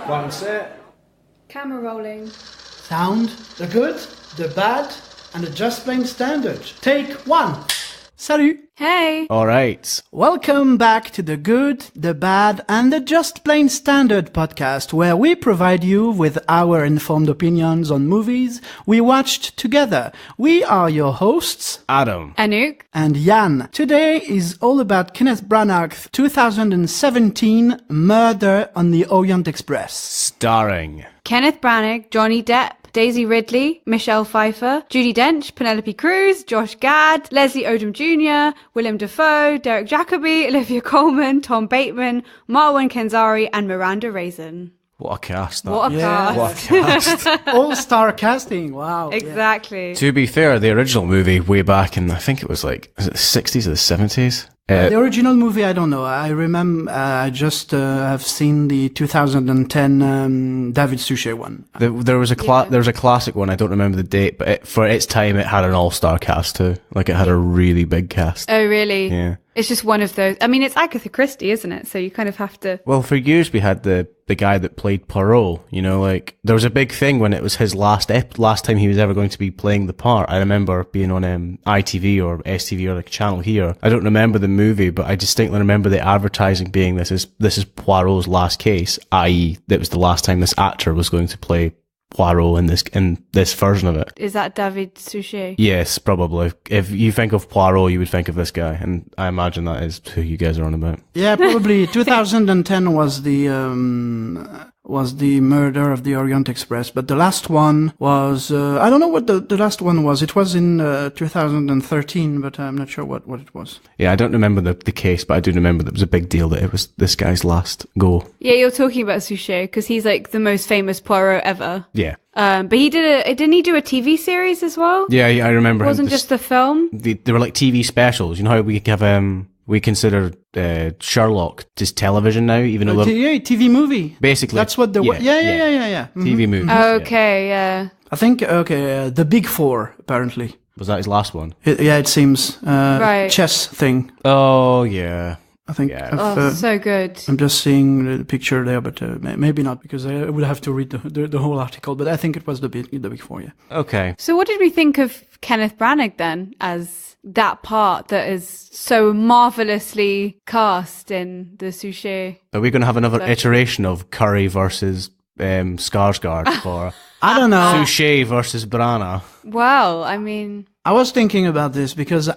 One set. Camera rolling. Sound, the good, the bad, and the just plain standard. Take one. Salut. Hey. All right. Welcome back to the good, the bad, and the just plain standard podcast, where we provide you with our informed opinions on movies we watched together. We are your hosts, Adam. Anouk. and Yann. Today is all about Kenneth Branagh's 2017 Murder on the Orient Express. Starring Kenneth Branagh, Johnny Depp, Daisy Ridley, Michelle Pfeiffer, Judi Dench, Penelope Cruz, Josh Gad, Leslie Odom Jr., Willem Dafoe, Derek Jacobi, Olivia Colman, Tom Bateman, Marwan Kenzari, and Miranda Raisin. What a cast. That. What a cast. What a cast. All-star casting, wow. Exactly. To be fair, the original movie way back in, I think it was like, is it the 60s or the 70s? The original movie, I don't know. I remember, I just have seen the 2010 David Suchet one. There was a classic one. I don't remember the date, but for its time, it had an all-star cast too. Like it had a really big cast. Oh, really? Yeah. It's just one of those. I mean, it's Agatha Christie, isn't it? So you kind of have to. Well, for years we had the guy that played Poirot. You know, like there was a big thing when it was his last time he was ever going to be playing the part. I remember being on ITV or STV or like a channel here. I don't remember the movie, but I distinctly remember the advertising being this is Poirot's last case, i.e., that was the last time this actor was going to play Poirot in this version of it. Is that David Suchet? Yes, probably. If you think of Poirot, you would think of this guy, and I imagine that is who you guys are on about. Yeah, probably 2010 was the Murder of the Orient Express, but the last one was I don't know what the last one was. It was in 2013, but I'm not sure what it was. Yeah, I don't remember the case, but I do remember that it was a big deal that it was this guy's last go. Yeah, you're talking about Suchet because he's like the most famous Poirot ever. Yeah. But didn't he do a TV series as well? Yeah, I remember. It wasn't just the film? They were like TV specials. You know how we have we consider Sherlock just television now, even though Yeah, TV movie. Basically, that's what the yeah. Mm-hmm. TV movies. Okay, yeah. I think the Big Four apparently. Was that his last one? It seems right. Chess thing. Oh yeah. I think. Yeah. So good. I'm just seeing the picture there, but maybe not because I would have to read the whole article. But I think it was the Big Four. Yeah. Okay. So what did we think of Kenneth Branagh then as that part that is so marvelously cast in the Suchet? Are we going to have another iteration of Curry versus Skarsgård or I don't know. Suchet versus Branagh? Well, I mean, I was thinking about this because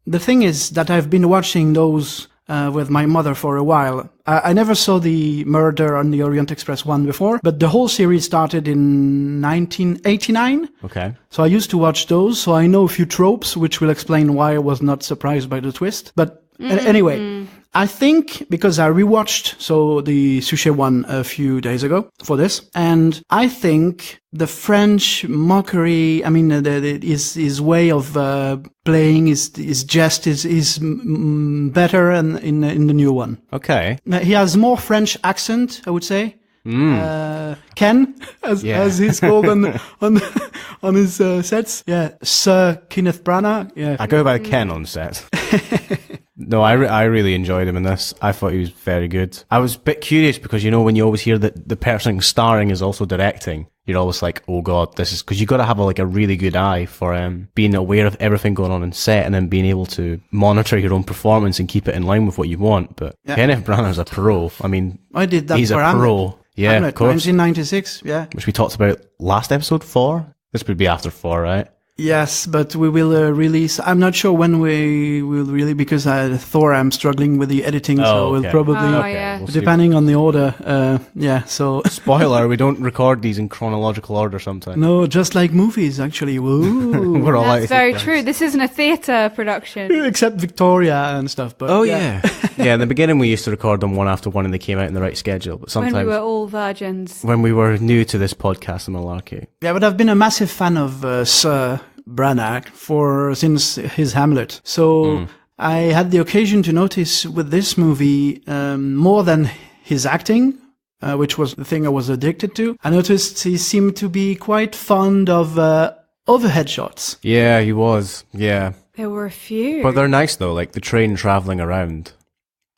the thing is that I've been watching those with my mother for a while. I never saw the Murder on the Orient Express one before, but the whole series started in 1989. Okay. So I used to watch those, so I know a few tropes, which will explain why I was not surprised by the twist. But anyway, I think because I rewatched the Suchet one a few days ago for this, and I think the French mockery, I mean, his way of playing his jest is better in the new one. Okay. He has more French accent, I would say. Ken, as he's called on his sets. Yeah, Sir Kenneth Branagh. Yeah, I go by Ken on set. No, I really enjoyed him in this. I thought he was very good. I was a bit curious because, you know, when you always hear that the person starring is also directing, you're always like, oh God, this is, because you got to have a really good eye for being aware of everything going on in set and then being able to monitor your own performance and keep it in line with what you want. But Kenneth Branagh's a pro. I mean, I did that he's for a pro. Yeah, Hamlet, of course. 1996, yeah. Which we talked about last episode 4. This would be after 4, right? Yes, but we will release. I'm not sure when we will really, because Thor, I'm struggling with the editing, so we'll probably, yeah. depending on the order. So. Spoiler: we don't record these in chronological order sometimes. No, just like movies, actually. Woo. We're all That's very true. This isn't a theatre production. Except Victoria and stuff. But yeah. In the beginning we used to record them one after one and they came out in the right schedule. But sometimes when we were all virgins. When we were new to this podcast and malarkey. Yeah, but I've been a massive fan of Sir Branagh since his Hamlet. So I had the occasion to notice with this movie more than his acting, which was the thing I was addicted to. I noticed he seemed to be quite fond of overhead shots. Yeah, he was. Yeah. There were a few. But they're nice though, like the train travelling around.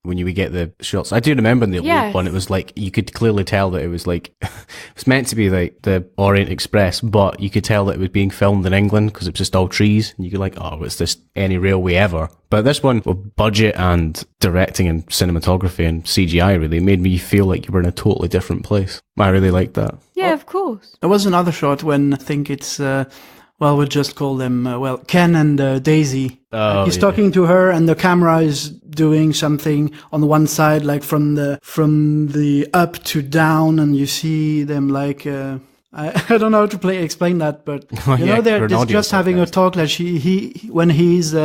when you would get the shots. I do remember in the Yes. old one, it was like, you could clearly tell that it was like, it was meant to be like the Orient Express, but you could tell that it was being filmed in England because it was just all trees. And you could like, oh, it's this any railway ever. But this one, with budget and directing and cinematography and CGI really made me feel like you were in a totally different place. I really liked that. Yeah, of course. There was another shot when I think it's, we'll just call them, Ken and Daisy. Oh, He's yeah. talking to her and the camera is doing something on one side, like from the up to down, and you see them like, I don't know how to explain that, but Oh, you yeah, know, they're for an just audio having a podcast. talk, like when he's,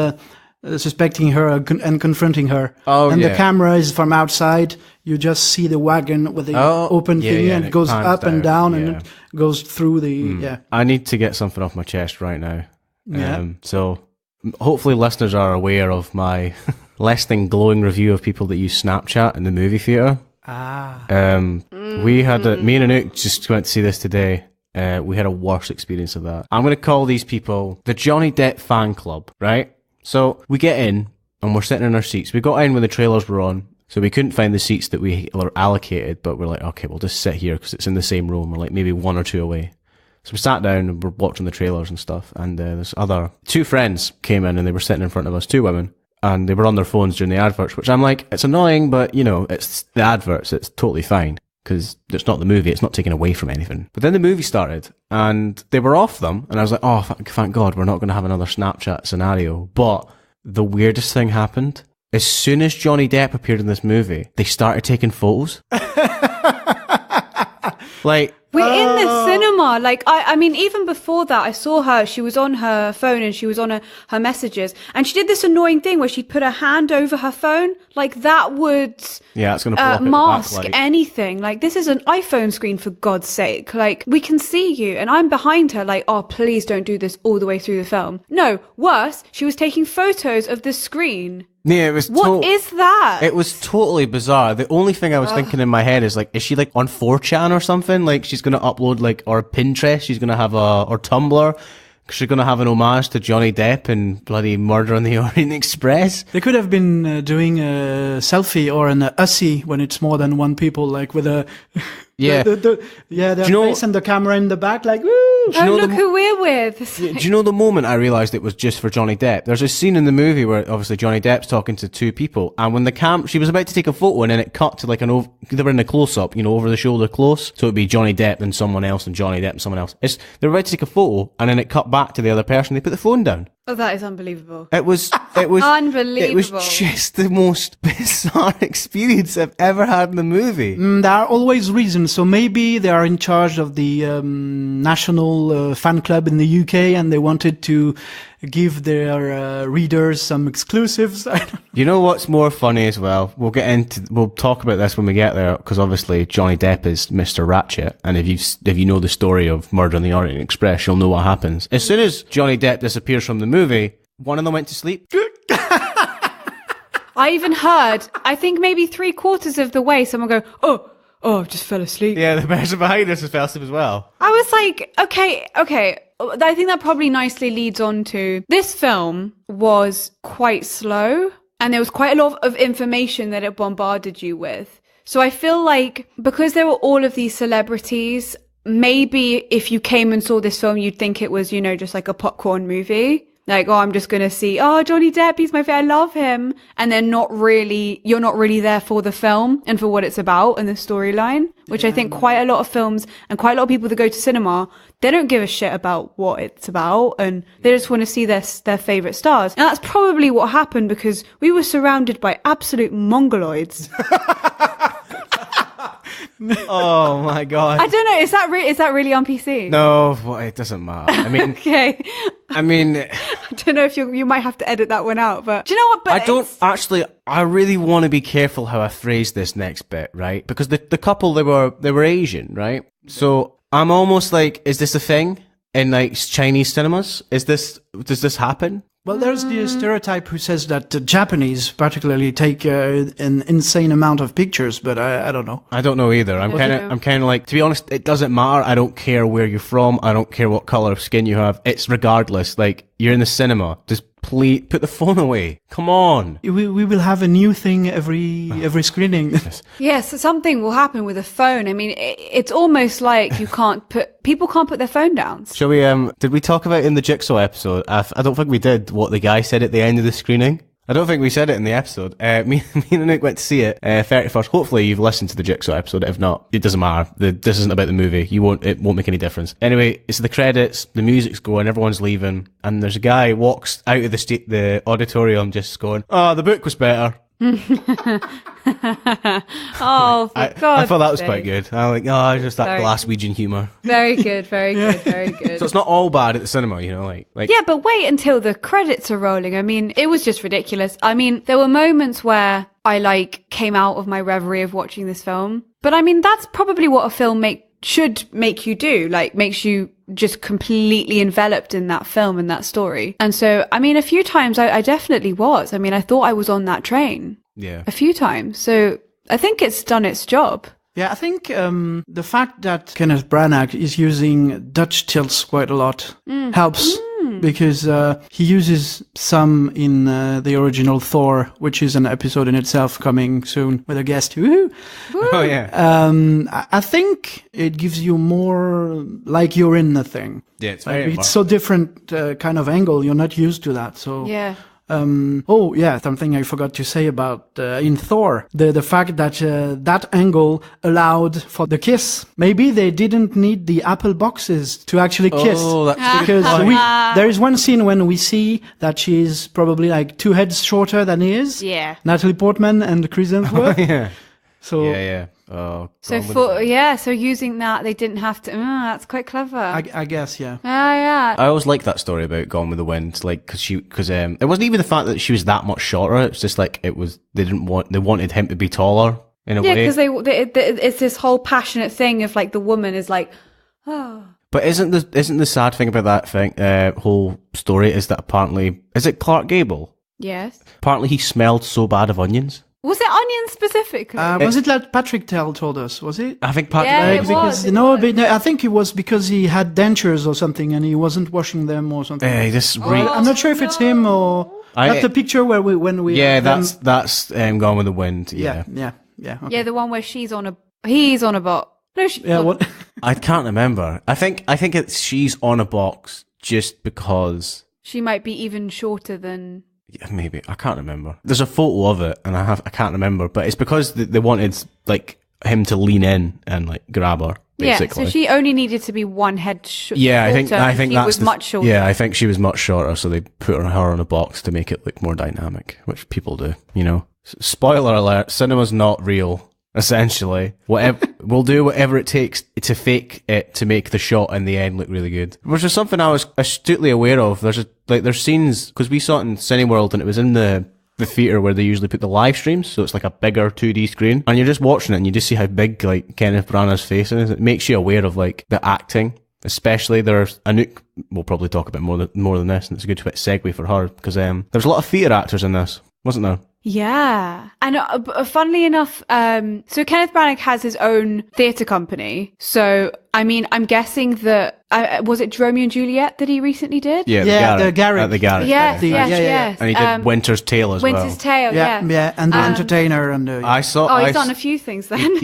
suspecting her and confronting her. Oh, and yeah. the camera is from outside. You just see the wagon with the open yeah, thing, yeah, and and it goes pans up and down, and yeah. it goes through the, yeah. I need to get something off my chest right now. Yeah. So hopefully listeners are aware of my less than glowing review of people that use Snapchat in the movie theatre. We had me and Anouk just went to see this today. We had a worse experience of that. I'm going to call these people the Johnny Depp fan club, right? So we get in and we're sitting in our seats. We got in when the trailers were on, so we couldn't find the seats that we were allocated, but we're like, okay, we'll just sit here because it's in the same room. We're like maybe one or two away. So we sat down and we're watching the trailers and stuff, and there's two friends came in and they were sitting in front of us, two women, and they were on their phones during the adverts, which I'm like, it's annoying, but you know, it's the adverts, it's totally fine. Because it's not the movie, it's not taken away from anything. But then the movie started, and they were off them, and I was like, oh, thank God, we're not going to have another Snapchat scenario. But the weirdest thing happened. As soon as Johnny Depp appeared in this movie, they started taking photos. Like... We're in the cinema. Like, I mean, even before that, I saw her. She was on her phone and she was on her messages. And she did this annoying thing where she'd put her hand over her phone. Like, that would Yeah, it's going to block it mask back, like... anything. Like, this is an iPhone screen, for God's sake. Like, we can see you. And I'm behind her like, oh, please don't do this all the way through the film. No, worse, she was taking photos of the screen. Yeah, it was What is that? It was totally bizarre. The only thing I was thinking in my head is like, is she like on 4chan or something? Like she's going to upload like, or Pinterest, she's going to have or Tumblr. She's going to have an homage to Johnny Depp and bloody Murder on the Orient Express. They could have been doing a selfie or an ussy when it's more than one people, like with a Yeah. their you know- face and the camera in the back, like woo. Oh, know look the- who we're with. It's Do like- you know the moment I realised it was just for Johnny Depp? There's a scene in the movie where obviously Johnny Depp's talking to two people, and when she was about to take a photo, and then it cut to like they were in a close-up, you know, over the shoulder close, so it'd be Johnny Depp and someone else, and Johnny Depp and someone else. They were about to take a photo, and then it cut back to the other person. They put the phone down. Oh, that is unbelievable. It was Unbelievable. It was just the most bizarre experience I've ever had in the movie. There are always reasons. So maybe they are in charge of the national fan club in the UK, and they wanted to give their readers some exclusives. I don't know. You know what's more funny as well? We'll talk about this when we get there, because obviously Johnny Depp is Mr. Ratchet, and if you know the story of Murder on the Orient Express, you'll know what happens. As soon as Johnny Depp disappears from the movie, one of them went to sleep. I even heard, I think maybe 3/4 of the way, someone go, oh, I just fell asleep. Yeah, the person behind us fell asleep as well. I was like, okay. I think that probably nicely leads on to this film was quite slow, and there was quite a lot of information that it bombarded you with. So I feel like because there were all of these celebrities, maybe if you came and saw this film, you'd think it was, you know, just like a popcorn movie. Like, oh, I'm just going to see, Johnny Depp, he's my favorite, I love him. And then you're not really there for the film and for what it's about and the storyline, which I think quite a lot of films and quite a lot of people that go to cinema, they don't give a shit about what it's about, and they just want to see their favorite stars. And that's probably what happened, because we were surrounded by absolute mongoloids. Oh my god. I don't know, is that really on PC? No, well, it doesn't matter. I mean, Okay. I don't know if you might have to edit that one out, but do you know what? But I really want to be careful how I phrase this next bit, right? Because the couple, they were Asian, right? So I'm almost like, is this a thing in like Chinese cinemas? Does this happen? Well, there's the stereotype who says that the Japanese particularly take an insane amount of pictures, but I don't know. I don't know either. I'm kind of like, to be honest, it doesn't matter. I don't care where you're from. I don't care what color of skin you have. It's regardless. Like, you're in the cinema. Just please put the phone away. Come on. We will have a new thing every screening. Yes, something will happen with a phone. I mean, it's almost like people can't put their phone down. Shall we, did we talk about in the JIGSAW episode? I don't think we did what the guy said at the end of the screening. I don't think we said it in the episode. Me and Anouk went to see it 31st. Hopefully you've listened to the JIGSAW episode. If not, it doesn't matter. This isn't about the movie. It won't make any difference. Anyway, it's the credits, the music's going, everyone's leaving, and there's a guy walks out of the auditorium just going, "Oh, the book was better." Oh, for I thought that was God's quite sake. good. I'm like, oh, just that Sorry. Glaswegian humour. Very good, very good, very good. So it's not all bad at the cinema, you know, like. Yeah, but wait until the credits are rolling. I mean, it was just ridiculous. I mean, there were moments where I came out of my reverie of watching this film. But I mean, that's probably what a film should make you do. Makes you just completely enveloped in that film and that story. And so, I mean, a few times I definitely was. I mean, I thought I was on that train. Yeah. A few times. So I think it's done its job. Yeah, I think the fact that Kenneth Branagh is using Dutch tilts quite a lot helps. Because he uses some in the original Thor, which is an episode in itself coming soon with a guest. Woo-hoo. Oh, yeah. I think it gives you more like you're in the thing. Yeah, it's very It's so different kind of angle. You're not used to that. So Yeah. Something I forgot to say about in Thor, the fact that that angle allowed for the kiss. Maybe they didn't need the apple boxes to actually kiss. Oh, that's because there is one scene when we see that she's probably 2 heads shorter than he is. Yeah. Natalie Portman and Chris Hemsworth. yeah. So Yeah. Oh, So so using that, they didn't have to. That's quite clever. I guess, yeah. Yeah. I always liked that story about Gone with the Wind, because it wasn't even the fact that she was that much shorter. It's just they wanted him to be taller in a Yeah, way. because it's this whole passionate thing of the woman is oh. But isn't the sad thing about that whole story is that apparently, is it Clark Gable? Yes. Apparently he smelled so bad of onions. Was it onion specifically? Was it like Patrick told us? Was it? I think Patrick. Yeah, it Because was. no, I think it was because he had dentures or something and he wasn't washing them or something. I'm not sure if it's him or that's the picture where when we. Yeah, that's Gone with the Wind. Yeah. Yeah. Okay. Yeah, the one where he's on a box. No, Yeah, what? I can't remember. I think she's on a box just because. She might be even shorter than. Yeah, maybe. I can't remember. There's a photo of it, and I can't remember. But it's because they wanted him to lean in and grab her. Basically. Yeah, so she only needed to be one head shorter. Yeah, I think she that's was much shorter. Yeah, I think she was much shorter, so they put her on a box to make it look more dynamic, which people do. You know. Spoiler alert: cinema's not real. Essentially, we'll do whatever it takes to fake it to make the shot in the end look really good. Which is something I was astutely aware of. There's scenes, because we saw it in Cineworld and it was in the theater where they usually put the live streams, so it's a bigger 2D screen, and you're just watching it and you just see how big Kenneth Branagh's face is. It makes you aware of the acting. Especially there's Anouk. We'll probably talk about more than this, and it's a good segue for her because there's a lot of theatre actors in this, wasn't there? Yeah. And funnily enough, so Kenneth Branagh has his own theatre company. So, I mean, I'm guessing that, was it Romeo and Juliet that he recently did? Yeah, the Garrick. At the Garrick. Yes. And he did Winter's Tale as well. Winter's Tale, yeah. Yeah, and The Entertainer and He's done a few things then.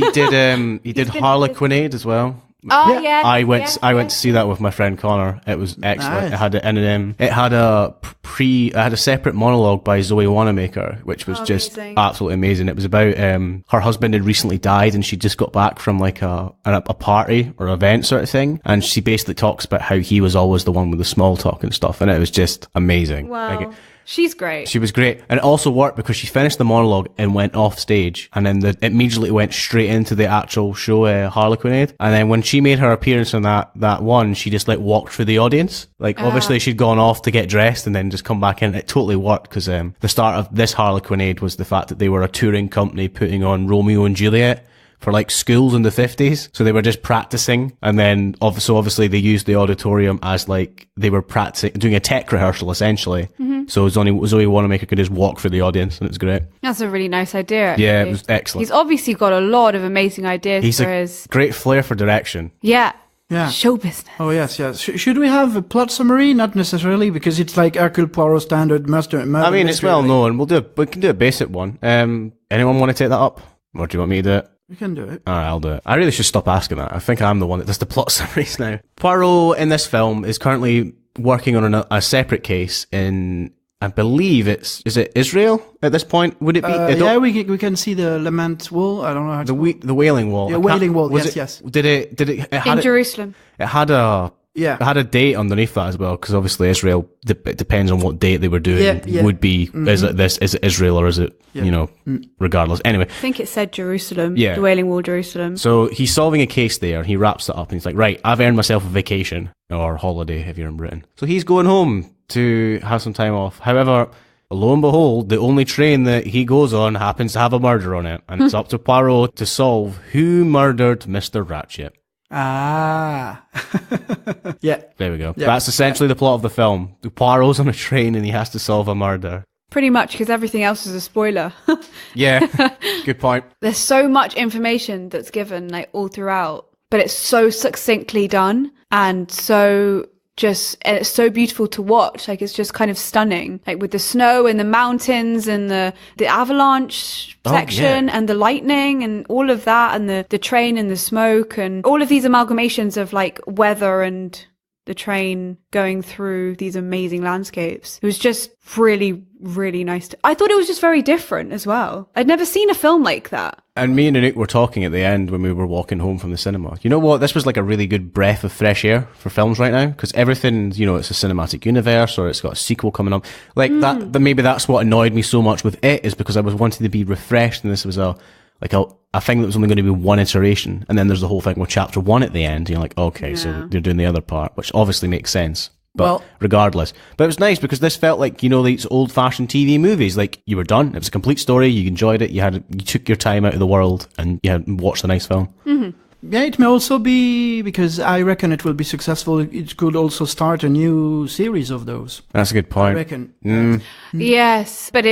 He did Harlequinade as well. Oh, yeah. I went to see that with my friend Connor. It was excellent. Nice. It had a separate monologue by Zoe Wanamaker, which was just amazing. absolutely amazing. It was about her husband had recently died and she just got back from a party or event sort of thing, and she basically talks about how he was always the one with the small talk and stuff, and it was just amazing. Wow. She's great. She was great. And it also worked because she finished the monologue and went off stage. And then it immediately went straight into the actual show, Harlequinade. And then when she made her appearance on that one, she just walked through the audience. Obviously she'd gone off to get dressed and then just come back in. It totally worked because the start of this Harlequinade was the fact that they were a touring company putting on Romeo and Juliet for schools in the 50s. So they were just practicing. And then obviously they used the auditorium as they were practicing, doing a tech rehearsal essentially. Mm-hmm. So Zoe Wanamaker could just walk through the audience and it's great. That's a really nice idea, actually. Yeah, it was excellent. He's obviously got a lot of amazing ideas He's for his... great flair for direction. Yeah. Yeah. Show business. Oh, yes. Should we have a plot summary? Not necessarily, because it's like Hercule Poirot standard murder. I mean, it's well known. We can do a basic one. Anyone want to take that up? Or do you want me to do it? We can do it. Alright, I'll do it. I really should stop asking that. I think I'm the one that does the plot summaries now. Poirot in this film is currently working on a separate case in, I believe is it Israel at this point? Would it be? Yeah, we can see the lament wall. I don't know how to the Wailing Wall. Yeah, Wailing Wall. Yes. Did it In Jerusalem. It had a date underneath that as well, because obviously Israel, it depends on what date they were doing, would be, is it Israel or is it, regardless. Anyway. I think it said Jerusalem, yeah. The Wailing Wall, Jerusalem. So he's solving a case there, he wraps it up, and he's like, right, I've earned myself a vacation, or holiday if you're in Britain. So he's going home to have some time off. However, lo and behold, the only train that he goes on happens to have a murder on it, and it's up to Poirot to solve who murdered Mr. Ratchet. Ah. Yeah. There we go. Yeah. That's essentially the plot of the film. Poirot's on a train and he has to solve a murder. Pretty much, because everything else is a spoiler. Yeah, good point. There's so much information that's given, like, all throughout, but it's so succinctly done, and it's so beautiful to watch. Like, it's just kind of stunning, like with the snow and the mountains and the avalanche section and the lightning and all of that, and the train and the smoke and all of these amalgamations of like weather and the train going through these amazing landscapes. It was just really, really nice. I thought it was just very different as well. I'd never seen a film like that. And me and Anouk were talking at the end when we were walking home from the cinema. You know what? This was like a really good breath of fresh air for films right now, because everything, it's a cinematic universe or it's got a sequel coming up. Like that, maybe that's what annoyed me so much with it, is because I was wanting to be refreshed, and this was a thing that was only going to be one iteration, and then there's the whole thing with chapter 1 at the end. You're like, okay, so they're doing the other part, which obviously makes sense. But regardless. But it was nice because this felt like, these old-fashioned TV movies. Like, you were done. It was a complete story. You enjoyed it. You took your time out of the world and you watched a nice film. Mm-hmm. Yeah, it may also be, because I reckon it will be successful, it could also start a new series of those. That's a good point. I reckon. Yes, but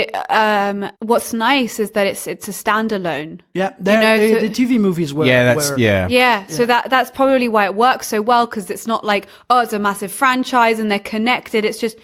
what's nice is that it's a standalone. Yeah, the TV movies were. Yeah, so that's probably why it works so well, because it's not like, it's a massive franchise and they're connected. It's just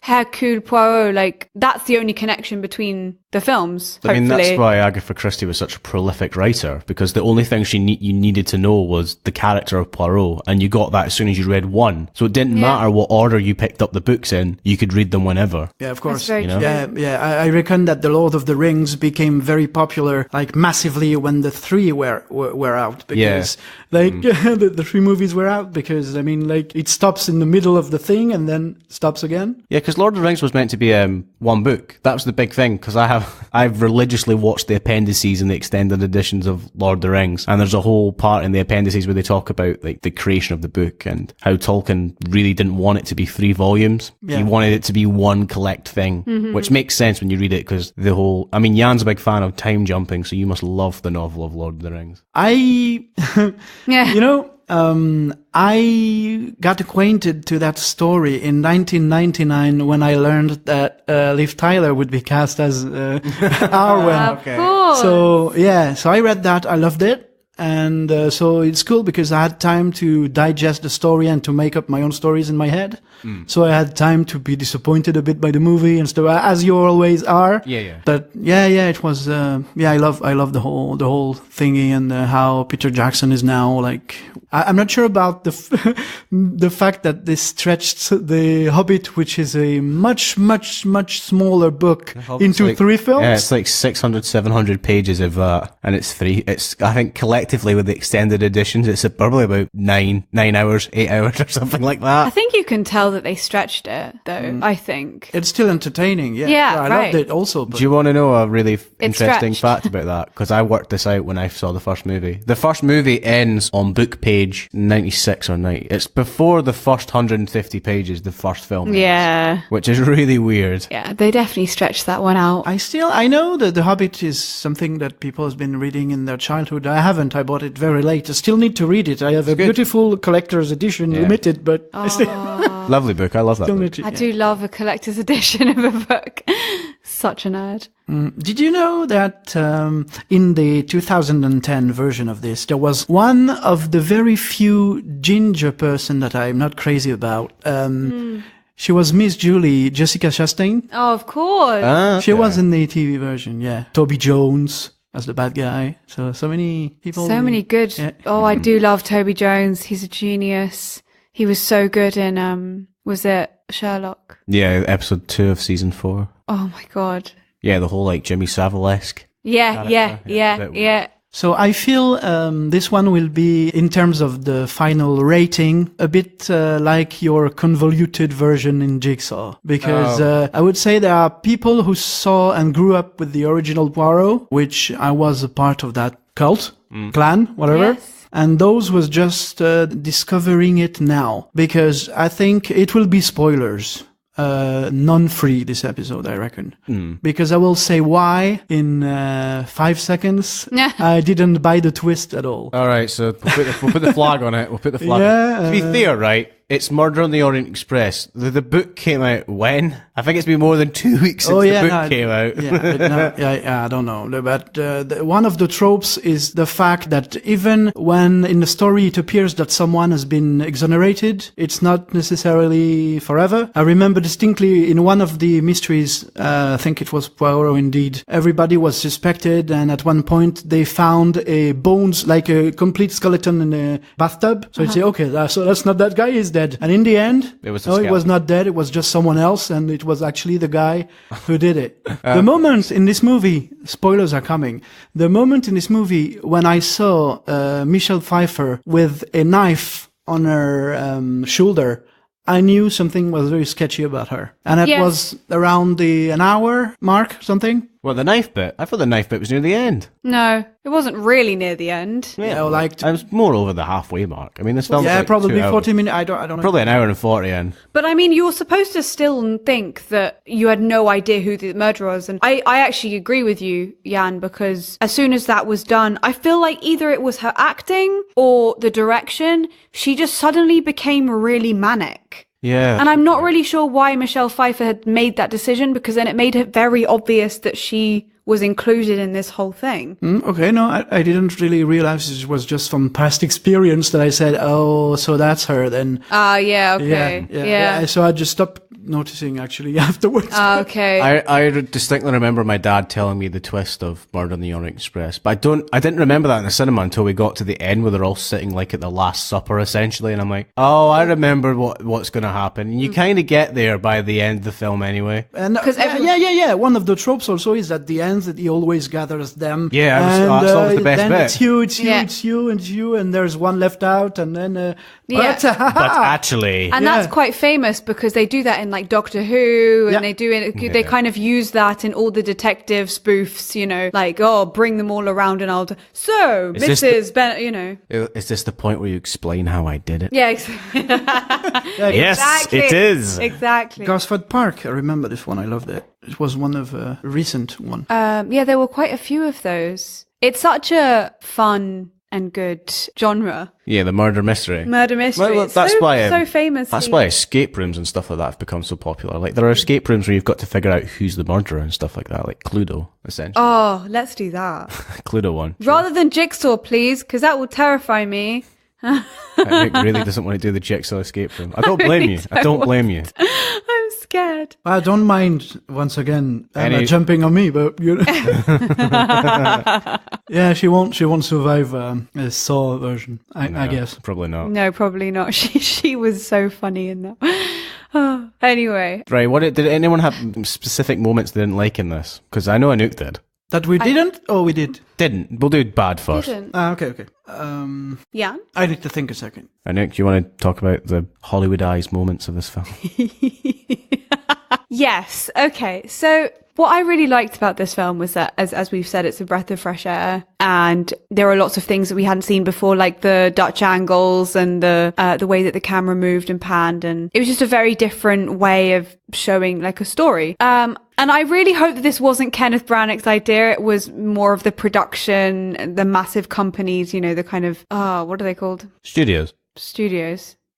Hercule Poirot. Like, that's the only connection between the films. I mean, that's why Agatha Christie was such a prolific writer, because the only thing you needed to know was the character of Poirot, and you got that as soon as you read one. So it didn't matter what order you picked up the books in, you could read them whenever. Yeah, of course. That's very true. I reckon that The Lord of the Rings became very popular, like massively, when the three were out, because the three movies were out, because I mean, like, it stops in the middle of the thing and then stops again. Yeah, because Lord of the Rings was meant to be one book. That was the big thing, because I've religiously watched the appendices and the extended editions of Lord of the Rings, and there's a whole part in the appendices where they talk about like the creation of the book and how Tolkien really didn't want it to be 3 volumes. Yeah. He wanted it to be one collect thing, which makes sense when you read it, because Yann's a big fan of time jumping, so you must love the novel of Lord of the Rings. I got acquainted to that story in 1999 when I learned that Liv Tyler would be cast as Arwen. Of course. So I read that. I loved it. And so it's cool because I had time to digest the story and to make up my own stories in my head. So I had time to be disappointed a bit by the movie and stuff, as you always are. Yeah. But it was. I love the whole thingy, and how Peter Jackson is now like. I'm not sure about the fact that they stretched The Hobbit, which is a much smaller book, into 3 films. Yeah, it's like 600, 700 pages of that, and it's 3. I think collectively with the extended editions, it's probably about 9 hours, 8 hours or something like that. I think you can tell that they stretched it, though. I think it's still entertaining. Yeah, I loved it also. But... Do you want to know a really interesting fact about that? Because I worked this out when I saw the first movie. The first movie ends on book page 96 or 90. It's before the first 150 pages the first film ends, which is really weird. Yeah, they definitely stretched that one out. I know that The Hobbit is something that people have been reading in their childhood. I haven't. I bought it very late. I still need to read it. I have a beautiful collector's edition, limited, but lovely book. I love that book. I do love a collector's edition of a book. Such a nerd. Did you know that in the 2010 version of this, there was one of the very few ginger person that I'm not crazy about. She was Miss Julie, Jessica Chastain. Oh, of course. She was in the TV version, yeah. Toby Jones as the bad guy. So many people. So many good. Yeah. Oh, I do love Toby Jones. He's a genius. He was so good in, was it Sherlock? Yeah, episode 2 of season 4. Oh my God. Yeah, the whole like Jimmy Savile-esque. Yeah. So I feel this one will be, in terms of the final rating, a bit like your convoluted version in Jigsaw. Because I would say there are people who saw and grew up with the original Poirot, which I was a part of that cult, clan, whatever. Yes. And those was just discovering it now. Because I think it will be spoilers. Non-free this episode, I reckon. Because I will say why in 5 seconds. I didn't buy the twist at all. All right, so we'll put the flag on it. We'll put the flag on it. To be fair, right, it's Murder on the Orient Express. The book came out when? I think it's been more than 2 weeks since the book came out. I don't know. But one of the tropes is the fact that even when in the story it appears that someone has been exonerated, it's not necessarily forever. I remember distinctly in one of the mysteries, I think it was Poirot indeed, everybody was suspected, and at one point they found a bones, like a complete skeleton in a bathtub. So you'd say, okay, so that's not that guy, he's dead. And in the end, it was he was not dead, it was just someone else, and it was actually the guy who did it. The moment in this movie, spoilers are coming, the moment in this movie when I saw Michelle Pfeiffer with a knife on her shoulder, I knew something was very sketchy about her. And it was around an hour mark, something. Well, the knife bit. I thought the knife bit was near the end. No, it wasn't really near the end. Yeah, like I was more over the halfway mark. I mean, this film. Yeah, like probably 40 minutes. I don't know. Probably an hour and 40 in. But I mean, you're supposed to still think that you had no idea who the murderer was. And I actually agree with you, Yann, because as soon as that was done, I feel like either it was her acting or the direction. She just suddenly became really manic. Yeah. And I'm not really sure why Michelle Pfeiffer had made that decision, because then it made it very obvious that she was included in this whole thing. Okay, no, I didn't really realize it was just from past experience that I said, oh, so that's her then. Yeah, okay. Yeah. So I just stopped noticing actually afterwards. Okay. I distinctly remember my dad telling me the twist of Murder on the Orient Express, but I didn't remember that in the cinema until we got to the end where they're all sitting like at the Last Supper essentially, and I'm like, oh, I remember what's going to happen. And you kind of get there by the end of the film anyway. And yeah. One of the tropes also is at the end that he always gathers them. Yeah, that's always the best then bit. It's you, and there's one left out, and then. But actually, and that's quite famous because they do that in like Doctor Who, and they do it. They kind of use that in all the detective spoofs. You know, like bring them all around, and Mrs. Ben. You know, is this the point where you explain how I did it? Yeah, exactly. Yes, exactly. it is. Exactly. Gosford Park. I remember this one. I loved it. It was one of a recent one. Yeah, there were quite a few of those. It's such a fun and good genre. Yeah, the murder mystery. Well, that's why so famous. That's why escape rooms and stuff like that have become so popular. Like there are escape rooms where you've got to figure out who's the murderer and stuff like that, like Cluedo, essentially. Oh, let's do that. Cluedo one. Rather than Jigsaw, please, because that will terrify me. Nick really doesn't want to do the Jigsaw escape room. I don't blame you. I don't blame you. I'm scared. I don't mind, once again, Anna jumping on me, but you know. Yeah, she won't survive a Saw version, I guess. Probably not. No, probably not. She was so funny in that. Anyway. Right, did anyone have specific moments they didn't like in this? Because I know Anouk did. That we didn't? Oh, we did. Didn't. We'll do bad first. Didn't. Okay. Yeah? I need to think a second. Anouk, do you want to talk about the Hollywoodize moments of this film? Yes. Okay. So what I really liked about this film was that, as we've said, it's a breath of fresh air, and there are lots of things that we hadn't seen before, like the Dutch angles and the way that the camera moved and panned, and it was just a very different way of showing like a story. And I really hope that this wasn't Kenneth Branagh's idea. It was more of the production, the massive companies, you know, the kind of what are they called? Studios.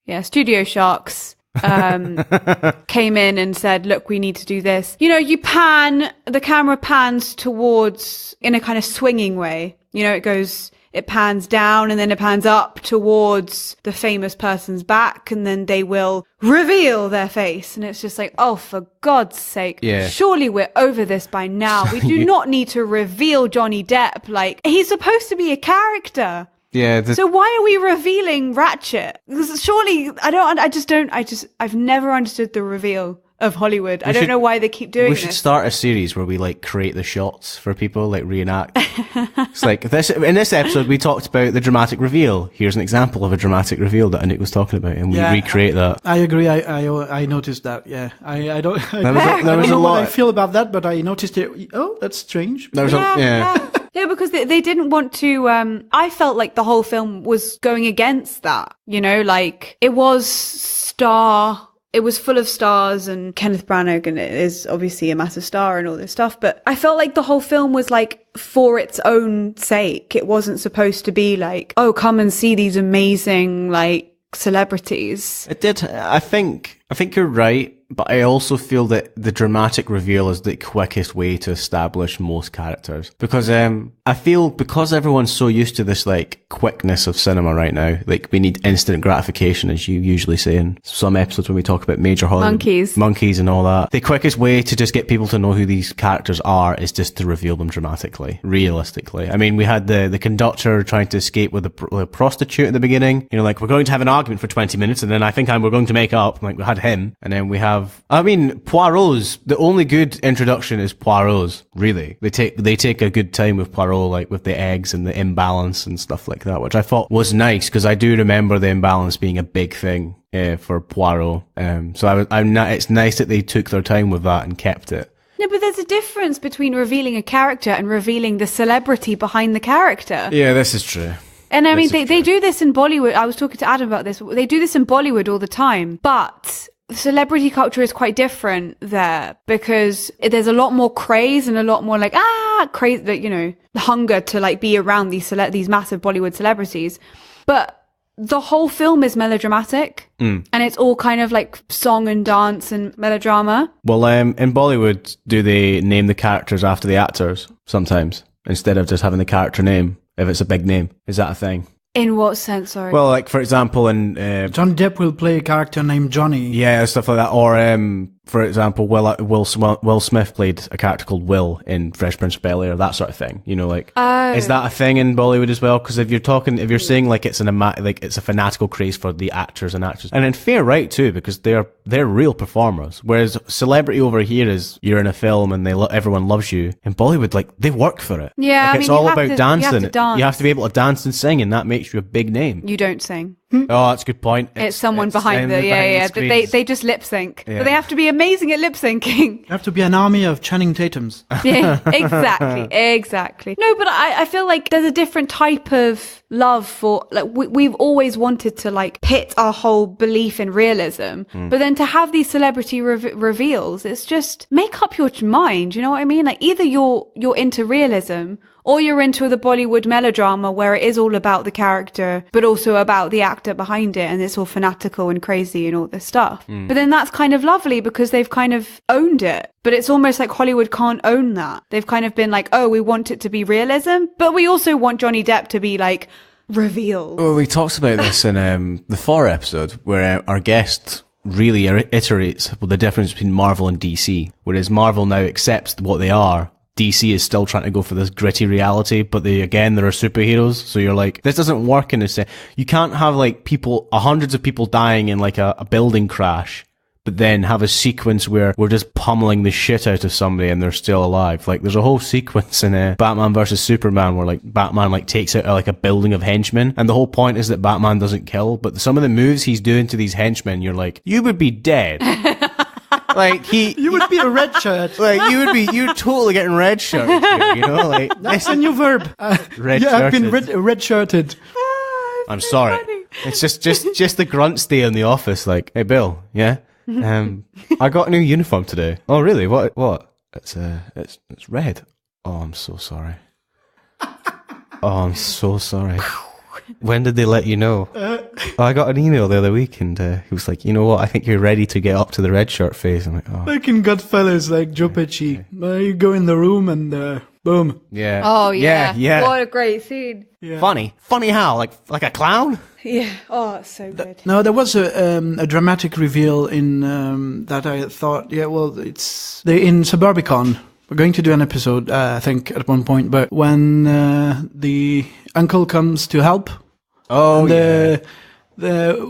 Yeah, Studio Sharks. came in and said, look, we need to do this. You know, the camera pans towards in a kind of swinging way. You know, it pans down and then it pans up towards the famous person's back, and then they will reveal their face. And it's just like, oh, for God's sake, surely we're over this by now. We do not need to reveal Johnny Depp. Like, he's supposed to be a character. Yeah. So why are we revealing Ratchet? Surely, I've never understood the reveal of Hollywood. I don't know why they keep doing this. We should start a series where we like create the shots for people, like reenact. It's like this. In this episode, we talked about the dramatic reveal. Here's an example of a dramatic reveal that Anouk was talking about, and we recreate that. I agree. I noticed that. Yeah, I don't. There was a lot. What I feel about that, but I noticed it. Oh, that's strange. Yeah, because they didn't want to, I felt like the whole film was going against that, you know, like it was full of stars, and Kenneth Branagh, and it is obviously a massive star and all this stuff, but I felt like the whole film was like for its own sake. It wasn't supposed to be like, oh, come and see these amazing, like, celebrities. It did. I think you're right, but I also feel that the dramatic reveal is the quickest way to establish most characters. Because I feel because everyone's so used to this like quickness of cinema right now, like we need instant gratification, as you usually say in some episodes when we talk about major Hollywood monkeys and all that. The quickest way to just get people to know who these characters are is just to reveal them dramatically, realistically. I mean, we had the conductor trying to escape with a prostitute at the beginning. You know, like, we're going to have an argument for 20 minutes and then I think we're going to make up. Like, we had him, and then we have, I mean, Poirot's, the only good introduction is Poirot's, really. They take a good time with Poirot, like with the eggs and the imbalance and stuff like that, which I thought was nice, because I do remember the imbalance being a big thing for Poirot. So it's nice that they took their time with that and kept it. No, but there's a difference between revealing a character and revealing the celebrity behind the character. Yeah, this is true. And I mean, they do this in Bollywood. I was talking to Adam about this. They do this in Bollywood all the time, but celebrity culture is quite different there, because there's a lot more craze and a lot more like, craze, you know, hunger to like be around these massive Bollywood celebrities. But the whole film is melodramatic, and it's all kind of like song and dance and melodrama. Well, in Bollywood, do they name the characters after the actors sometimes, instead of just having the character name if it's a big name? Is that a thing? In what sense, sorry? Well, like, for example, in... Johnny Depp will play a character named Johnny. Yeah, stuff like that. Or, for example, Will Smith played a character called Will in Fresh Prince of Bel-Air, that sort of thing. You know, like... Is that a thing in Bollywood as well? Because if you're saying, like, it's it's a fanatical craze for the actors and actresses. And in fair right, too, because they're real performers. Whereas celebrity over here is, you're in a film and everyone loves you. In Bollywood, like, they work for it. Yeah, like, it's all about dancing. You have to dance. You have to be able to dance and sing, and that makes you a big name. You don't sing. Oh, that's a good point. It's someone behind the They just lip sync, but they have to be amazing at lip syncing. You have to be an army of Channing Tatums. Yeah, exactly. No, but I feel like there's a different type of love for, like, we've always wanted to like pit our whole belief in realism, but then to have these celebrity reveals, it's just make up your mind. You know what I mean? Like, either you're into realism, or you're into the Bollywood melodrama where it is all about the character, but also about the actor behind it, and it's all fanatical and crazy and all this stuff. But then that's kind of lovely because they've kind of owned it. But it's almost like Hollywood can't own that. They've kind of been like, oh, we want it to be realism, but we also want Johnny Depp to be like revealed. Well, we talked about this in the Thor episode, where our guest really iterates the difference between Marvel and DC, whereas Marvel now accepts what they are. DC is still trying to go for this gritty reality, but they're superheroes. So you're like, this doesn't work in a sense. You can't have like hundreds of people dying in like a building crash, but then have a sequence where we're just pummeling the shit out of somebody and they're still alive. Like, there's a whole sequence in Batman versus Superman where like Batman like takes out like a building of henchmen, and the whole point is that Batman doesn't kill, but some of the moves he's doing to these henchmen, you're like, you would be dead. Like, you would be a red shirt. Like, you're totally getting red shirt here, you know? Like, that's a new verb. Red I've been red shirted. I'm sorry. Funny. It's just the grunts day in the office, like, hey Bill, yeah? I got a new uniform today. Oh really? What? It's red. Oh, I'm so sorry. Oh, I'm so sorry. When did they let you know? I got an email the other week, and he was like, "You know what? I think you're ready to get up to the red shirt phase." I'm like, "Oh, Like in Godfellas, like Joe Pesci. You go in the room and boom. yeah, Oh yeah. yeah." What a great scene. Yeah. Funny how? Like a clown? Yeah. Oh, it's so good. No, there was a dramatic reveal in that I thought, yeah, well, it's in Suburbicon. We're going to do an episode, I think, at one point. But when the uncle comes to help, Oh,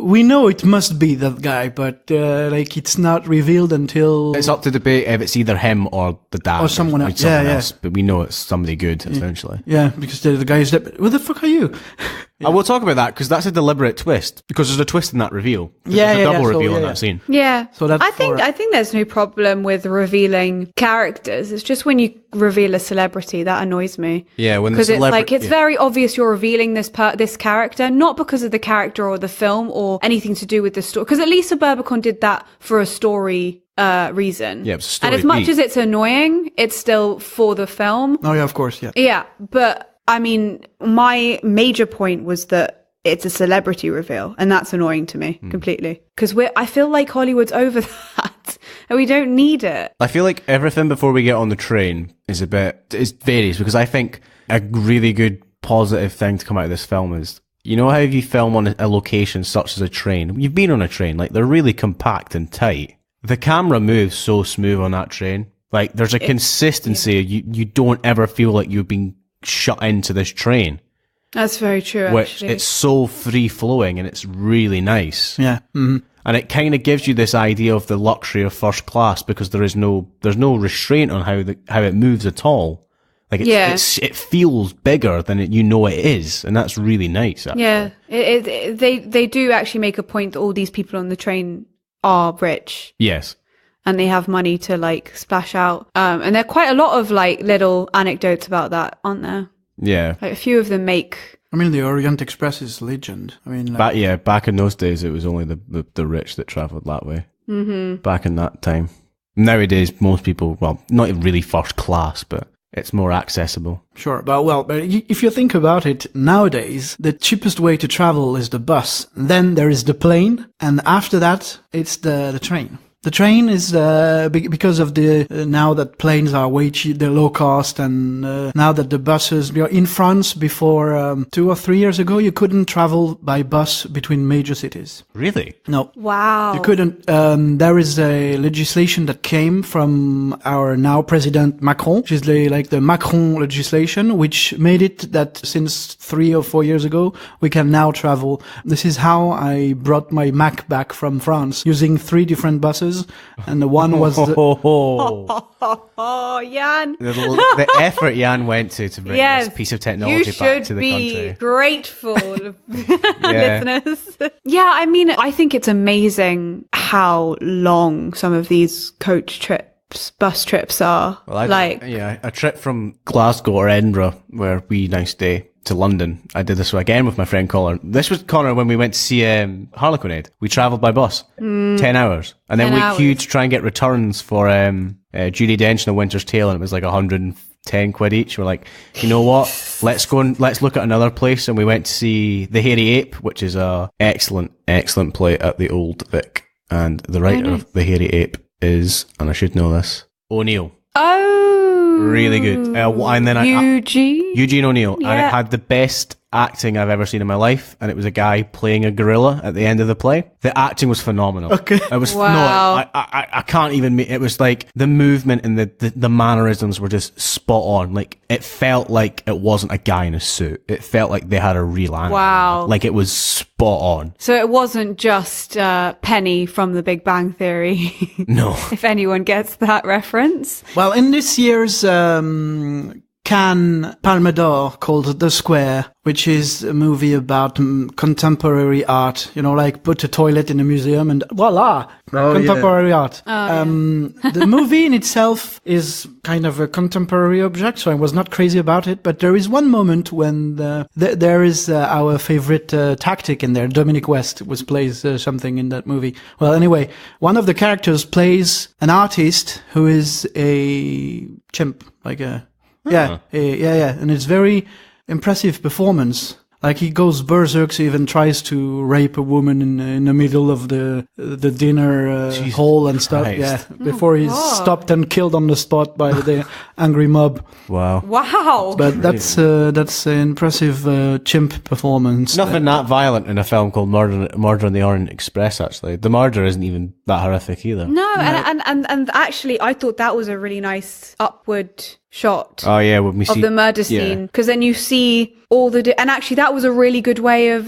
we know it must be that guy, but like it's not revealed until it's up to debate if it's either him or the dad Or someone else. like someone Yeah. else. But we know it's somebody good essentially. Yeah, because the guy is dead. Who the fuck are you? I will talk about that because that's a deliberate twist. Because there's a twist in that reveal. Yeah, there's a yeah, double yeah. So, reveal in yeah, that scene. Yeah. So that's I think there's no problem with revealing characters. It's just when you reveal a celebrity that annoys me. Yeah, when the because it's celebra- like it's yeah. very obvious you're revealing this character, not because of the character or the film or anything to do with the story. Because at least Suburbicon did that for a story reason. Yeah, it's a story and as much beat. as it's annoying, it's still for the film. Oh yeah, of course, yeah. Yeah, but I mean, my major point was that it's a celebrity reveal, and that's annoying to me completely. Because I feel like Hollywood's over that, and we don't need it. I feel like everything before we get on the train is it varies because I think a really good positive thing to come out of this film is, you know how if you film on a location such as a train, you've been on a train, like they're really compact and tight. The camera moves so smooth on that train. Like there's a consistency. You don't ever feel like you've been shut into this train. That's very true, Which actually. it's so free flowing and it's really nice. Yeah. Mm-hmm. And it kind of gives you this idea of the luxury of first class because there's no restraint on how it moves at all. Like it feels bigger than it is, and that's really nice. Actually. Yeah, they do actually make a point that all these people on the train are rich. Yes. And they have money to like splash out. And there are quite a lot of like little anecdotes about that, aren't there? Yeah. Like a few of them make. I mean, the Orient Express is legend. I mean, like, Back in those days, it was only the rich that travelled that way. Mm-hmm. Back in that time. Nowadays, most people, well, not really first class, but it's more accessible. Sure, but if you think about it, nowadays, the cheapest way to travel is the bus. Then there is the plane, and after that, it's the train. The train is because of the now that planes are way cheap, they're low cost, and now that the buses. In France, before 2 or 3 years ago, you couldn't travel by bus between major cities. Really? No. Wow. You couldn't. There is a legislation that came from our now president Macron, which is the Macron legislation, which made it that since 3 or 4 years ago, we can now travel. This is how I brought my Mac back from France using 3 different buses. And the one was Oh, Yann. The effort Yann went to bring this piece of technology back to the country. You should be grateful, listeners. Yeah, I mean, I think it's amazing how long some of these bus trips are. Well, a trip from Glasgow or Edinburgh, where we now stay, to London. I did this again with my friend Connor. This was Connor when we went to see Harlequinade. We travelled by bus, 10 hours, and then we queued to try and get returns for Judi Dench and The Winter's Tale, and it was like 110 quid each. We're like, you know what? Let's go and let's look at another place, and we went to see The Hairy Ape, which is a excellent play at the Old Vic, and the writer of The Hairy Ape is, and I should know this, O'Neill. Oh. Really good. And then Eugene O'Neill. Yeah. And it had the best acting I've ever seen in my life. And it was a guy playing a gorilla at the end of the play. The acting was phenomenal. Okay. It was, wow. I can't even, it was like the movement and the mannerisms were just spot on. Like it felt like it wasn't a guy in a suit. It felt like they had a real animal. Wow. Like it was spot on. So it wasn't just Penny from The Big Bang Theory. No. If anyone gets that reference. Well, in this year's Cannes Palme d'Or called The Square, which is a movie about contemporary art, like put a toilet in a museum and voila, contemporary art. The movie in itself is kind of a contemporary object, so I was not crazy about it, but there is one moment when there is our favorite tactic in there. Dominic West plays something in that movie. Well, anyway, one of the characters plays an artist who is a chimp, like a... Yeah, and it's very impressive performance. Like he goes berserk, he even tries to rape a woman in the middle of the dinner hall and stuff. Christ. Yeah, before he's stopped and killed on the spot by the angry mob. Wow. But that's an impressive chimp performance. Nothing that violent in a film called Murder on the Orient Express, actually. The murder isn't even that horrific either. No, and actually, I thought that was a really nice upward shot. Oh yeah, when we see of the murder scene, because then you see all the and actually that was a really good way of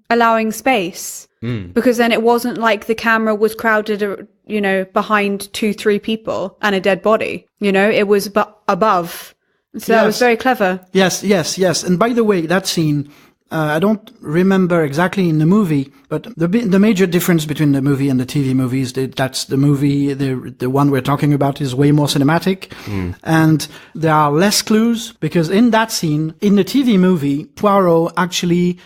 allowing space, because then it wasn't like the camera was crowded, behind 2-3 people and a dead body. It was above, so that was very clever. Yes. And by the way, that scene, I don't remember exactly in the movie, but the major difference between the movie and the TV movie is that's the movie, the one we're talking about, is way more cinematic, and there are less clues, because in that scene, in the TV movie, Poirot actually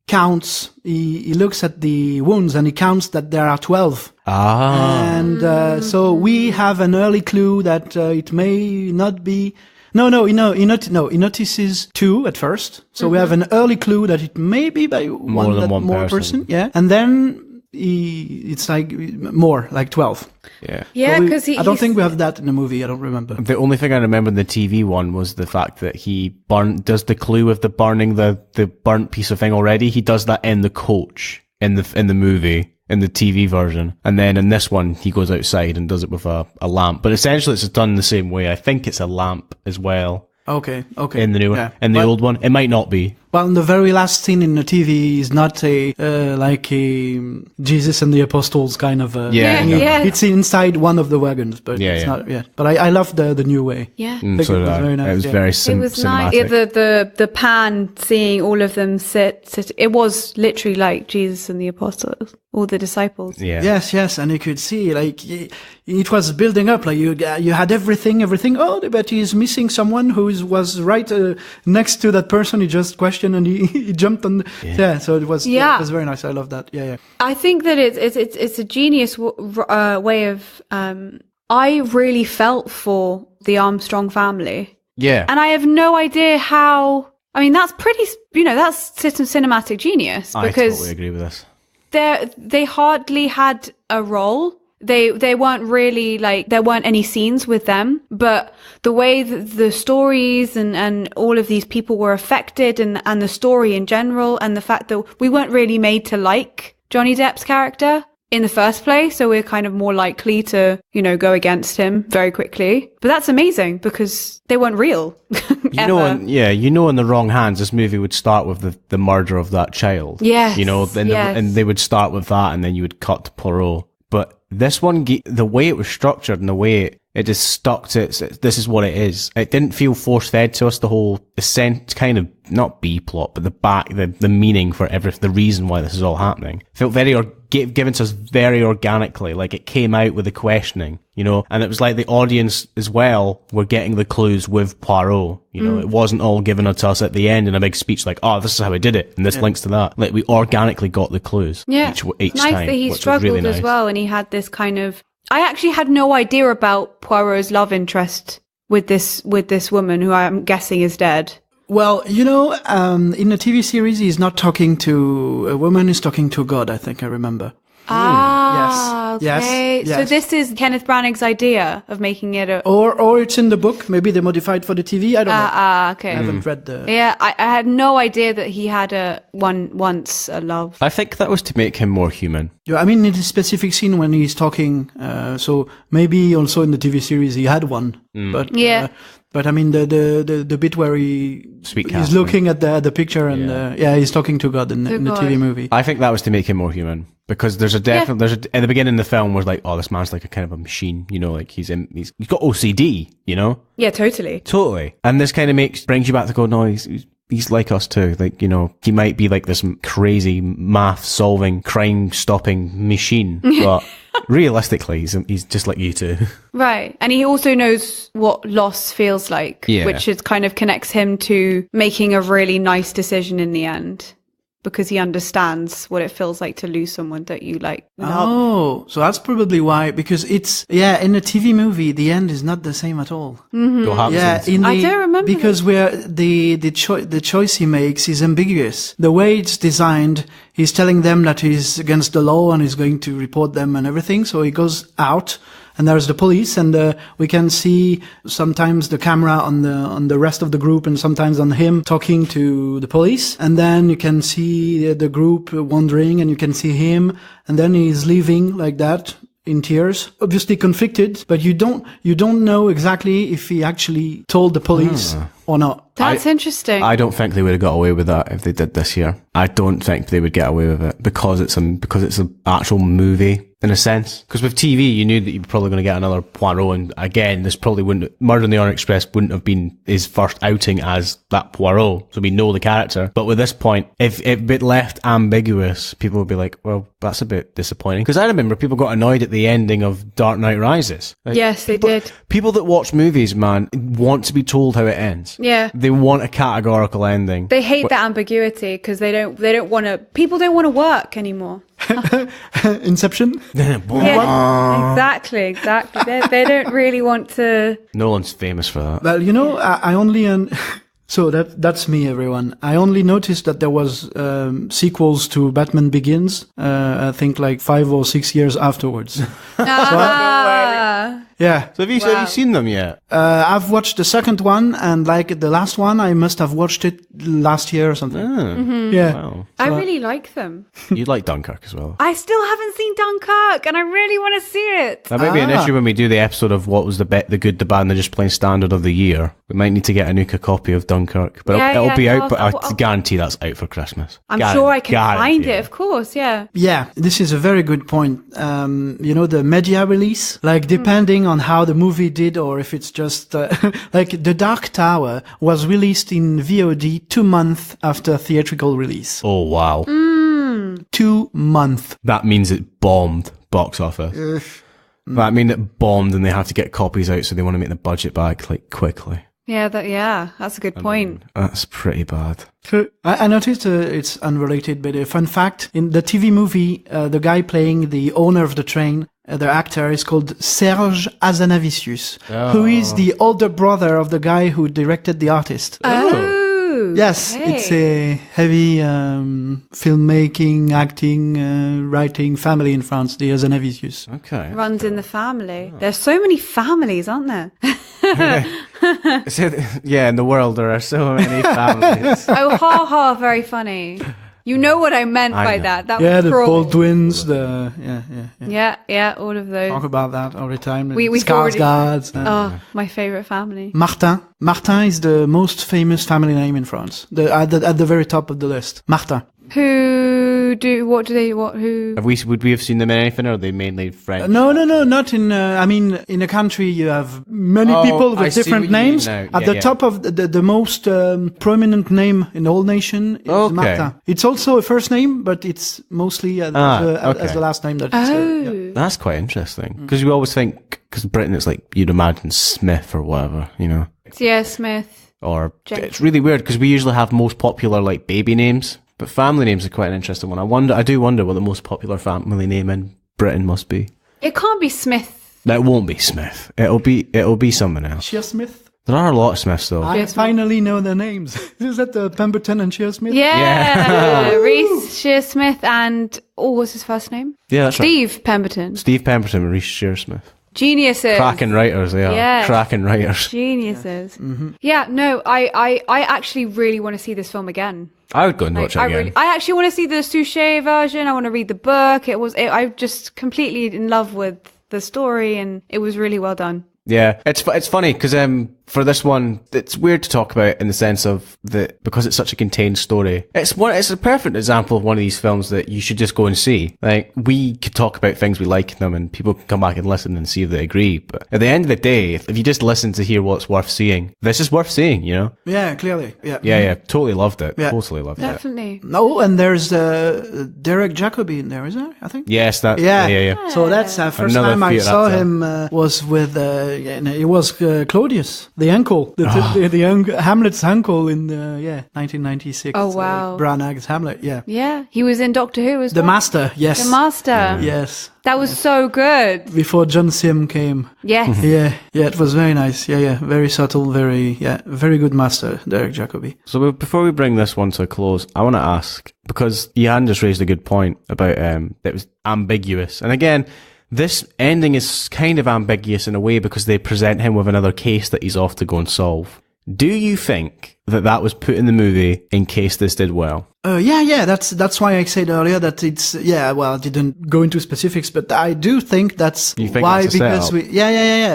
counts, he looks at the wounds and he counts that there are 12. And so we have an early clue that it may not be... No, he notices 2 at first. So we have an early clue that it may be by one person. Yeah. And then it's like more, like 12. Yeah. Yeah, because I don't think we have that in the movie. I don't remember. The only thing I remember in the TV one was the fact that he does the clue with the burning the burnt piece of thing already. He does that in the coach in the movie. In the TV version. And then in this one, he goes outside and does it with a lamp. But essentially, it's done the same way. I think it's a lamp as well. Okay. In the new one. In the old one, it might not be. Well, in the very last scene in the TV is not like a Jesus and the Apostles kind of thing. It's inside one of the wagons, but it's not. Yeah, but I love the new way. Yeah, so it was very nice. It was very it was cinematic. Nice. The pan, seeing all of them sit. It was literally like Jesus and the Apostles, all the disciples. Yeah. Yes, and you could see like it was building up. Like you had everything. Oh, but he's missing someone who was right next to that person. He just questioned and he jumped on. So it was very nice. I love that. Yeah. I think that it's a genius way of. I really felt for the Armstrong family. Yeah, and I have no idea how. I mean, that's pretty. That's cinematic genius. Because I totally agree with this. They hardly had a role. They weren't really like, there weren't any scenes with them, but the way that the stories and all of these people were affected and the story in general, and the fact that we weren't really made to like Johnny Depp's character in the first place. So we're kind of more likely to, go against him very quickly. But that's amazing because they weren't real. In the wrong hands, this movie would start with the murder of that child. Yes. And they would start with that, and then you would cut to Poirot. But this one, the way it was structured and the way it just stuck to it, this is what it is. It didn't feel force-fed to us, the whole kind of, not B-plot, but the meaning for the reason why this is all happening. It felt given to us very organically, like it came out with the questioning, and it was like the audience as well were getting the clues with Poirot, it wasn't all given to us at the end in a big speech like, oh, this is how I did it, and this links to that. Like, we organically got the clues each nice time. That he struggled really nice. As well, and he had this kind of, I actually had no idea about Poirot's love interest with this woman who I'm guessing is dead. Well, in the TV series, he's not talking to a woman, he's talking to God, I think I remember. Okay. Yes. So this is Kenneth Branagh's idea of making it or it's in the book, maybe they modified for the TV, I don't know. Okay. I haven't read the... Yeah, I had no idea that he had once a love. I think that was to make him more human. Yeah, I mean, in the specific scene when he's talking, so maybe also in the TV series he had one, but... But I mean, the bit where he's looking at the picture and he's talking to God in the TV movie. I think that was to make him more human, because there's at the beginning of the film was like, oh, this man's like a kind of a machine, like he's got OCD, Yeah, totally. And this kind of brings you back to go, no, he's like us too. Like, he might be like this crazy math solving, crime stopping machine, but realistically, he's just like you too. Right. And he also knows what loss feels like, which is kind of connects him to making a really nice decision in the end. because he understands what it feels like to lose someone that you like. Oh, so that's probably why, because it's, in a TV movie, the end is not the same at all. What happens? I don't remember because the choice he makes is ambiguous. The way it's designed, he's telling them that he's against the law and he's going to report them and everything. So he goes out, and there's the police, and we can see sometimes the camera on the rest of the group, and sometimes on him talking to the police. And then you can see the group wandering, and you can see him, and then he's leaving like that, in tears, obviously conflicted, but you don't know exactly if he actually told the police or not. That's interesting. I don't think they would have got away with that if they did this year. I don't think they would get away with it because it's an actual movie in a sense. Because with TV, you knew that you were probably going to get another Poirot, and again, this probably Murder on the Orient Express wouldn't have been his first outing as that Poirot, so we know the character. But with this point, if it left ambiguous, people would be like, well, that's a bit disappointing. Because I remember people got annoyed at the ending of Dark Knight Rises. Like, yes, they did. People that watch movies, man, want to be told how it ends. Yeah. They want a categorical ending. They hate that ambiguity because they don't want to, people don't want to work anymore. Inception? Yeah, exactly. They don't really want to. Nolan's famous for that. Well, I only... So that's me, everyone. I only noticed that there was sequels to Batman Begins, I think like 5 or 6 years afterwards. Yeah. So have you seen them yet? I've watched the second one, and like the last one, I must have watched it last year or something. Yeah. Wow. I really like them. You'd like Dunkirk as well. I still haven't seen Dunkirk, and I really want to see it. That might be an issue when we do the episode of what was the good, the bad, and the just plain standard of the year. We might need to get Anouk a copy of Dunkirk, but it'll be out. But I guarantee that's out for Christmas. I'm sure I can find it. Of course, yeah. Yeah, this is a very good point. The media release, like depending on how the movie did, or if it's just like The Dark Tower was released in VOD 2 months after theatrical release. Oh wow! 2 months. That means it bombed box office. That means it bombed, and they have to get copies out, so they want to make the budget back like quickly. Yeah, that's a good point. That's pretty bad. I noticed it's unrelated, but a fun fact, in the TV movie, the guy playing the owner of the train, the actor is called Serge Azanavicius, who is the older brother of the guy who directed The Artist. Oh! Yes, okay. It's a heavy filmmaking, acting, writing family in France, the Azanavicius. Okay. Runs in the family. There's so many families, aren't there? Yeah, in the world there are so many families. Oh, ha, very funny. You know what I meant by that. That was the cruel. Baldwins, Yeah, all of those. Talk about that all the time. We've Skarsgård. Oh, my favorite family. Martin. Martin is the most famous family name in France. At the very top of the list. Martin. Would we have seen them in anything, or are they mainly French? No, not in, in a country you have many people with different names. At the top of the most prominent name in the whole nation is Martin. It's also a first name, but it's mostly as the last name. That's quite interesting, because we always think, because Britain it's like, you'd imagine Smith or whatever, Yeah, Smith. Or it's really weird, because we usually have most popular like baby names. But family names are quite an interesting one. I do wonder what the most popular family name in Britain must be. It can't be Smith. That won't be Smith. It'll be someone else. Shearsmith? There are a lot of Smiths though. I finally know their names. Is that Pemberton and Shearsmith? Yeah. Reese Shearsmith and, what's his first name? Yeah, that's Steve Pemberton. Steve Pemberton and Reese Shearsmith. Geniuses. Cracking writers, they are. Yeah. Cracking writers. Geniuses. Yeah, no, I actually really want to see this film again. I would go and watch it again. I actually want to see the Suchet version. I want to read the book. I'm just completely in love with the story, and it was really well done. Yeah, it's funny because for this one, it's weird to talk about in the sense of because it's such a contained story. It's a perfect example of one of these films that you should just go and see. Like, we could talk about things we like in them, and people can come back and listen and see if they agree. But at the end of the day, if you just listen to hear what's worth seeing, this is worth seeing. Yeah, clearly. Yeah. Totally loved it. Yeah. Totally loved it. Definitely. No, and there's Derek Jacobi in there, is there? I think. Yes, that. Yeah. So that's first Another time I theatre saw actor. him was with it was Claudius. The uncle, the young Hamlet's uncle in 1996. Oh, wow. Branagh's Hamlet, yeah. Yeah, he was in Doctor Who as The well. Master, yes. The Master. Yes. That was so good. Before John Sim came. Yes. Yeah, it was very nice. Yeah, very subtle, very good master, Derek Jacobi. So before we bring this one to a close, I want to ask, because Yann just raised a good point about it was ambiguous. And again, this ending is kind of ambiguous in a way because they present him with another case that he's off to go and solve. Do you think that was put in the movie in case this did well? Yeah, that's why I said earlier that it's, I didn't go into specifics, but I do think that's why, because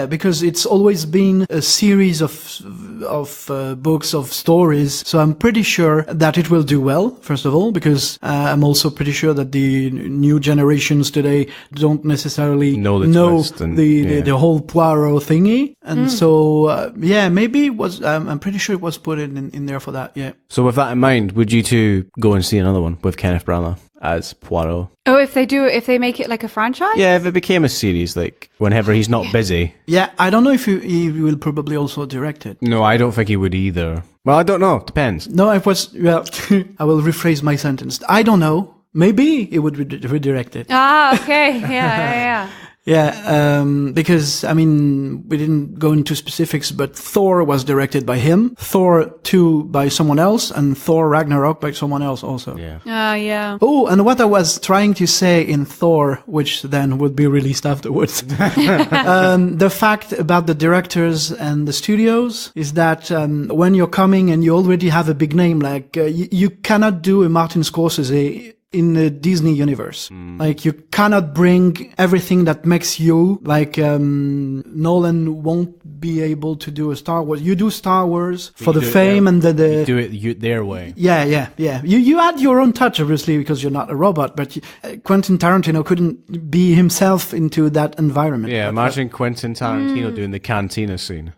because it's always been a series of books, of stories, so I'm pretty sure that it will do well, first of all, because I'm also pretty sure that the new generations today don't necessarily know the whole Poirot thingy, and so, maybe it was, I'm pretty sure it was put in there for that, yeah. So with that in mind, would you two go and see another one with Kenneth Branagh as Poirot? Oh, if they make it like a franchise? Yeah, if it became a series, like whenever he's not busy. Yeah, I don't know if he will probably also direct it. No, I don't think he would either. Well, I don't know. Depends. No, I will rephrase my sentence. I don't know. Maybe he would redirect it. Ah, okay. Yeah. Yeah, because, I mean, we didn't go into specifics, but Thor was directed by him, Thor 2 by someone else, and Thor Ragnarok by someone else also. Yeah. Yeah. Oh, and what I was trying to say in Thor, which then would be released afterwards, the fact about the directors and the studios is that when you're coming and you already have a big name, like, you cannot do a Martin Scorsese in the Disney universe. Like, you cannot bring everything that makes you, like, Nolan won't be able to do a Star Wars. You do Star Wars for the fame and the... You do it their way. Yeah. You add your own touch, obviously, because you're not a robot, but Quentin Tarantino couldn't be himself into that environment. Yeah, imagine Quentin Tarantino doing the cantina scene.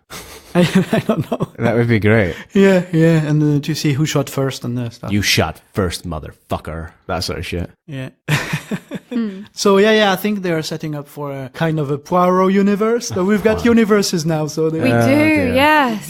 I don't know. That would be great. Yeah, and to see who shot first and stuff. You shot first, motherfucker. That sort of shit. Yeah. So I think they are setting up for a kind of a Poirot universe. So we've got universes now. So We do, yes.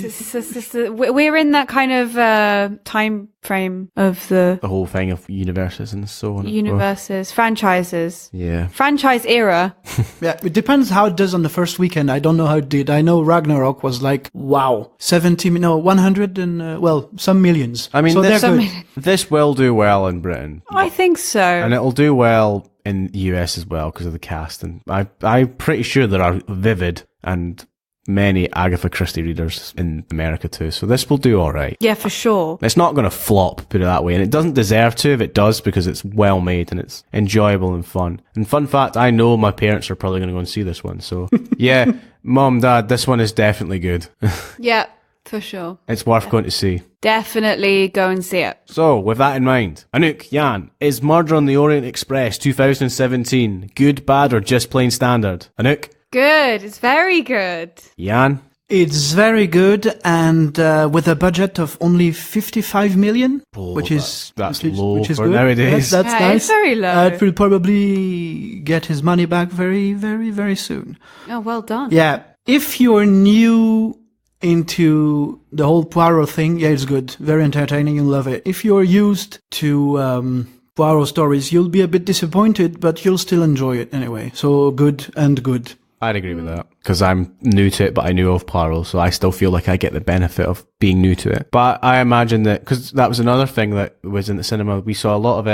We're in that kind of time frame of the whole thing of universes and so on. Universes, franchises. Yeah. Franchise era. Yeah, it depends how it does on the first weekend. I don't know how it did. I know Ragnarok was like, wow, 100 and, some millions. I mean, so this will do well in Britain. I think so. And it'll do well in the US as well because of the cast. And I'm pretty sure there are vivid and many Agatha Christie readers in America too. So this will do all right. Yeah, for sure. It's not going to flop, put it that way. And it doesn't deserve to if it does, because it's well made and it's enjoyable and fun. And fun fact, I know my parents are probably going to go and see this one. So yeah, Mom, Dad, this one is definitely good. Yeah, for sure. It's worth going to see. Definitely go and see it. So, with that in mind, Anouk, Yann, is Murder on the Orient Express 2017 good, bad, or just plain standard? Anouk? Good. It's very good. Yann? It's very good, and with a budget of only 55 million, which is low for good. nowadays. That's nice. It's very low. It will probably get his money back very, very, very soon. Oh, well done. Yeah. If you're new into the whole Poirot thing, it's good. Very entertaining. You'll love it. If you're used to Poirot stories, you'll be a bit disappointed, but you'll still enjoy it anyway. So good and good. I'd agree with that, because I'm new to it, but I knew of Poirot, so I still feel like I get the benefit of being new to it. But I imagine that, because that was another thing that was in the cinema, we saw a lot of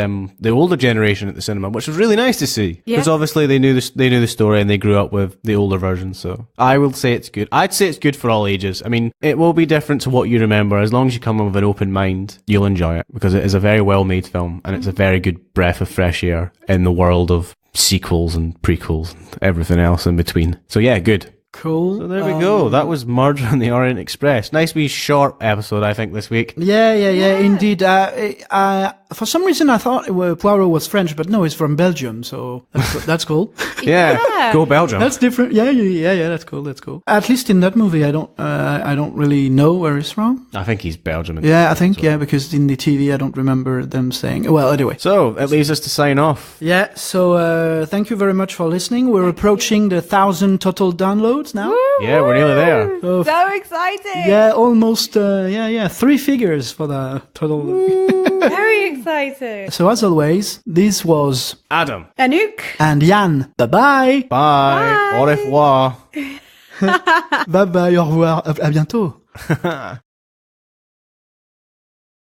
the older generation at the cinema, which was really nice to see, because obviously they knew the story and they grew up with the older version. So I will say it's good. I'd say it's good for all ages. I mean, it will be different to what you remember. As long as you come in with an open mind, you'll enjoy it, because it is a very well made film and it's a very good breath of fresh air in the world of sequels and prequels and everything else in between. So yeah, good. Cool. So there we go. That was Murder on the Orient Express. Nice wee short episode, I think, this week. Yeah, indeed. For some reason, I thought Poirot was French, but no, he's from Belgium, so that's cool. Yeah, go Belgium. That's different. Yeah. That's cool. At least in that movie, I don't really know where he's from. I think he's Belgium. Yeah, I think, because in the TV, I don't remember them saying. Well, anyway. So, it leaves us to sign off. Yeah, so thank you very much for listening. We're approaching the 1,000 total downloads now. Yeah, we're nearly there. So exciting. Yeah, almost, 3 figures for the total. Very exciting. So as always, this was Adam. Anouk. and Yann. Bye-bye. Bye. Au revoir. Bye-bye, au revoir. À bientôt.